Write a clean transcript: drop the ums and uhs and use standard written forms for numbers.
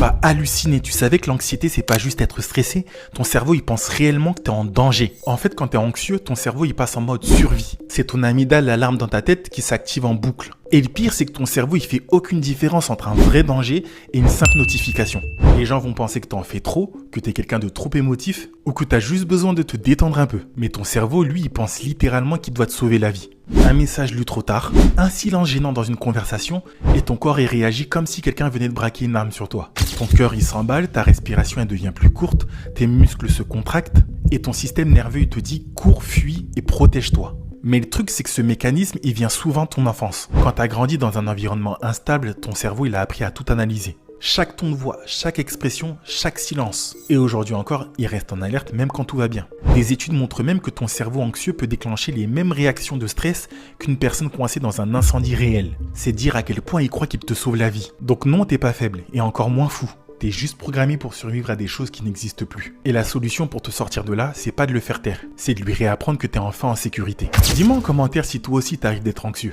vas halluciner. Tu savais que l'anxiété, c'est pas juste être stressé. Ton cerveau, il pense réellement que t'es en danger. En fait, quand t'es anxieux, ton cerveau, il passe en mode survie. C'est ton amygdale, l'alarme dans ta tête, qui s'active en boucle. Et le pire, c'est que ton cerveau, il fait aucune différence entre un vrai danger et une simple notification. Les gens vont penser que t'en fais trop, que t'es quelqu'un de trop émotif, ou que t'as juste besoin de te détendre un peu. Mais ton cerveau, lui, il pense littéralement qu'il doit te sauver la vie. Un message lu trop tard, un silence gênant dans une conversation, et ton corps y réagit comme si quelqu'un venait de braquer une arme sur toi. Ton cœur, il s'emballe, ta respiration, elle devient plus courte, tes muscles se contractent, et ton système nerveux, il te dit « cours, fuis et protège-toi ». Mais le truc, c'est que ce mécanisme, il vient souvent de ton enfance. Quand tu as grandi dans un environnement instable, ton cerveau, il a appris à tout analyser. Chaque ton de voix, chaque expression, chaque silence. Et aujourd'hui encore, il reste en alerte même quand tout va bien. Des études montrent même que ton cerveau anxieux peut déclencher les mêmes réactions de stress qu'une personne coincée dans un incendie réel. C'est dire à quel point il croit qu'il te sauve la vie. Donc non, t'es pas faible, et encore moins fou. T'es juste programmé pour survivre à des choses qui n'existent plus. Et la solution pour te sortir de là, c'est pas de le faire taire, c'est de lui réapprendre que t'es enfin en sécurité. Dis-moi en commentaire si toi aussi t'arrives d'être anxieux.